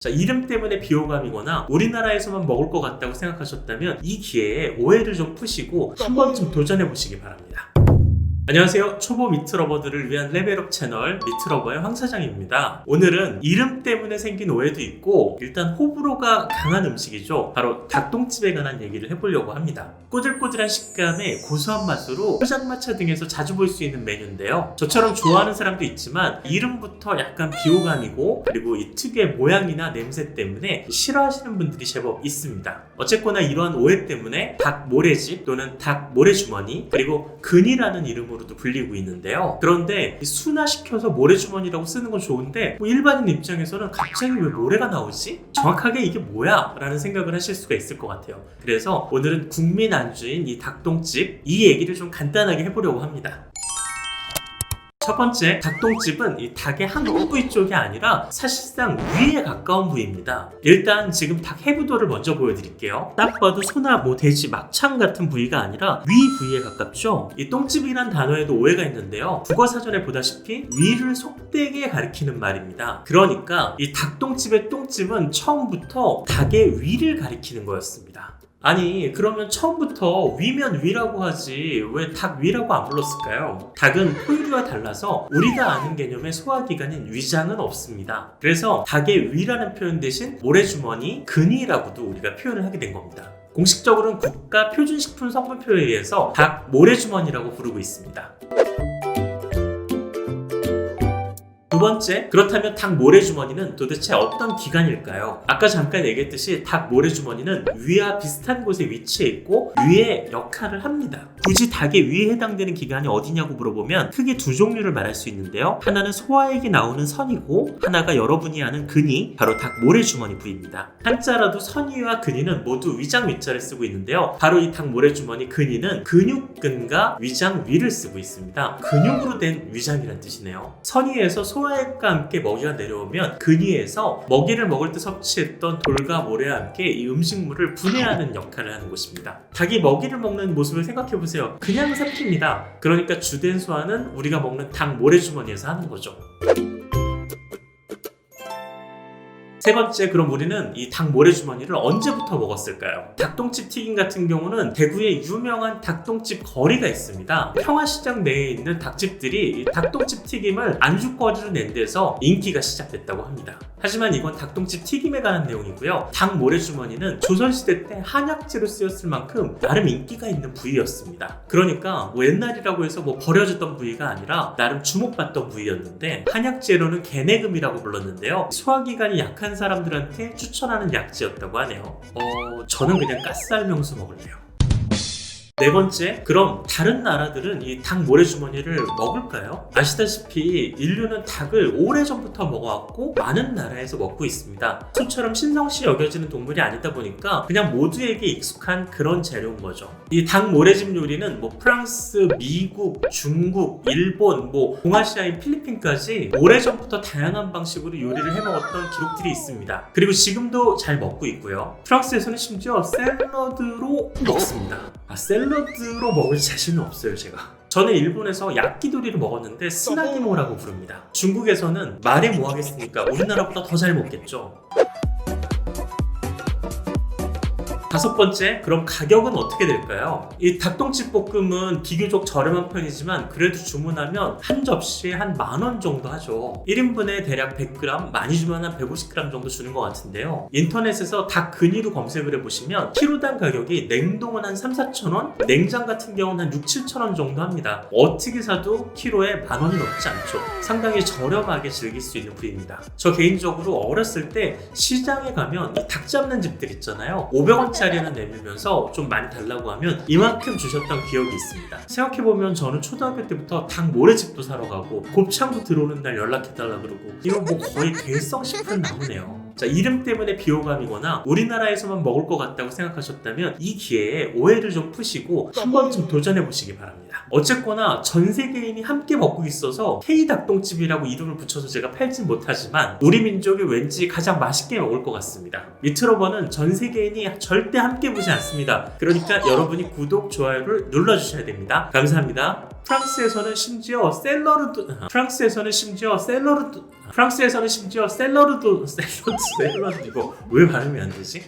자, 이름 때문에 비호감이거나 우리나라에서만 먹을 것 같다고 생각하셨다면 이 기회에 오해를 좀 푸시고 한 번쯤 도전해 보시기 바랍니다. 안녕하세요. 초보 미트러버들을 위한 레벨업 채널 미트러버의 황 사장입니다. 오늘은 이름 때문에 생긴 오해도 있고 일단 호불호가 강한 음식이죠. 바로 닭똥집에 관한 얘기를 해보려고 합니다. 꼬들꼬들한 식감에 고소한 맛으로 포장마차 등에서 자주 볼 수 있는 메뉴인데요. 저처럼 좋아하는 사람도 있지만 이름부터 약간 비호감이고 그리고 이 특유의 모양이나 냄새 때문에 싫어하시는 분들이 제법 있습니다. 어쨌거나 이러한 오해 때문에 닭모래집 또는 닭모래주머니 그리고 근이라는 이름으로 도 불리고 있는데요. 그런데 순화시켜서 모래주머니라고 쓰는 건 좋은데 일반인 입장에서는 갑자기 왜 모래가 나오지? 정확하게 이게 뭐야? 라는 생각을 하실 수가 있을 것 같아요. 그래서 오늘은 국민 안주인 이 닭똥집 이 얘기를 좀 간단하게 해보려고 합니다. 첫 번째, 닭똥집은 이 닭의 한 부위 쪽이 아니라 사실상 위에 가까운 부위입니다. 일단 지금 닭 해부도를 먼저 보여드릴게요. 딱 봐도 소나 돼지 막창 같은 부위가 아니라 위 부위에 가깝죠? 이 똥집이란 단어에도 오해가 있는데요. 국어사전에 보다시피 위를 속되게 가리키는 말입니다. 그러니까 이 닭똥집의 똥집은 처음부터 닭의 위를 가리키는 거였습니다. 아니 그러면 처음부터 위면 위라고 하지 왜 닭 위라고 안 불렀을까요? 닭은 포유류와 달라서 우리가 아는 개념의 소화기관인 위장은 없습니다. 그래서 닭의 위라는 표현 대신 모래주머니, 근이라고도 우리가 표현을 하게 된 겁니다. 공식적으로는 국가표준식품 성분표에 의해서 닭 모래주머니라고 부르고 있습니다. 두 번째, 그렇다면 닭 모래주머니는 도대체 어떤 기관일까요? 아까 잠깐 얘기했듯이 닭 모래주머니는 위와 비슷한 곳에 위치해 있고 위의 역할을 합니다. 굳이 닭의 위에 해당되는 기관이 어디냐고 물어보면 크게 두 종류를 말할 수 있는데요. 하나는 소화액이 나오는 선이고 하나가 여러분이 아는 근이 바로 닭 모래주머니 부위입니다. 한자라도 선위와 근이는 모두 위장 위자를 쓰고 있는데요. 바로 이 닭 모래주머니 근이는 근육근과 위장 위를 쓰고 있습니다. 근육으로 된 위장이란 뜻이네요. 선위에서 소화액과 함께 먹이가 내려오면 근위에서 먹이를 먹을 때 섭취했던 돌과 모래와 함께 이 음식물을 분해하는 역할을 하는 곳입니다. 닭이 먹이를 먹는 모습을 생각해보세요. 그냥 삼킵니다. 그러니까 주된 소화는 우리가 먹는 닭 모래주머니에서 하는 거죠. 세 번째, 그럼 우리는 이 닭 모래주머니를 언제부터 먹었을까요? 닭똥집 튀김 같은 경우는 대구에 유명한 닭똥집 거리가 있습니다. 평화시장 내에 있는 닭집들이 이 닭똥집 튀김을 안주거리로 낸 데서 인기가 시작됐다고 합니다. 하지만 이건 닭똥집 튀김에 관한 내용이고요. 닭 모래주머니는 조선시대 때 한약재로 쓰였을 만큼 나름 인기가 있는 부위였습니다. 그러니까 옛날이라고 해서 버려졌던 부위가 아니라 나름 주목받던 부위였는데 한약재로는 개내금이라고 불렀는데요. 소화기관이 약한 사람들한테 추천하는 약재였다고 하네요. 저는 그냥 가스알 명수 먹을래요. 네 번째, 그럼 다른 나라들은 이 닭 모래주머니를 먹을까요? 아시다시피 인류는 닭을 오래전부터 먹어왔고 많은 나라에서 먹고 있습니다. 소처럼 신성시 여겨지는 동물이 아니다 보니까 그냥 모두에게 익숙한 그런 재료인 거죠. 이 닭 모래집 요리는 프랑스, 미국, 중국, 일본, 동아시아인 필리핀까지 오래전부터 다양한 방식으로 요리를 해먹었던 기록들이 있습니다. 그리고 지금도 잘 먹고 있고요. 프랑스에서는 심지어 샐러드로 먹습니다. 샐러드로 먹을 자신은 없어요, 제가. 저는 일본에서 야끼도리를 먹었는데 스나기모라고 부릅니다. 중국에서는 말해 뭐 하겠습니까? 우리나라보다 더 잘 먹겠죠. 다섯 번째, 그럼 가격은 어떻게 될까요? 이 닭똥집 볶음은 비교적 저렴한 편이지만 그래도 주문하면 한 접시에 한 10,000원 정도 하죠. 1인분에 대략 100g, 많이 주면 한 150g 정도 주는 것 같은데요. 인터넷에서 닭 근이로 검색을 해보시면 키로당 가격이 냉동은 한 3,000~4,000원, 냉장 같은 경우는 한 6,000~7,000원 정도 합니다. 어떻게 사도 키로에 10,000원이 넘지 않죠. 상당히 저렴하게 즐길 수 있는 부위입니다. 저 개인적으로 어렸을 때 시장에 가면 이 닭 잡는 집들 있잖아요. 500원 짜리 하나 내밀면서 좀 많이 달라고 하면 이만큼 주셨던 기억이 있습니다. 생각해보면 저는 초등학교 때부터 닭 모래집도 사러 가고 곱창도 들어오는 날 연락해달라 그러고 이거 거의 대성 식품 나무네요. 자, 이름 때문에 비호감이거나 우리나라에서만 먹을 것 같다고 생각하셨다면 이 기회에 오해를 좀 푸시고 한 번쯤 도전해보시기 바랍니다. 어쨌거나 전 세계인이 함께 먹고 있어서 K닭똥집이라고 이름을 붙여서 제가 팔진 못하지만 우리 민족이 왠지 가장 맛있게 먹을 것 같습니다. 미트러버는 전 세계인이 절대 함께 보지 않습니다. 그러니까 여러분이 구독, 좋아요를 눌러주셔야 됩니다. 감사합니다. 프랑스에서는 심지어 샐러드도 이거 왜 발음이 안 되지?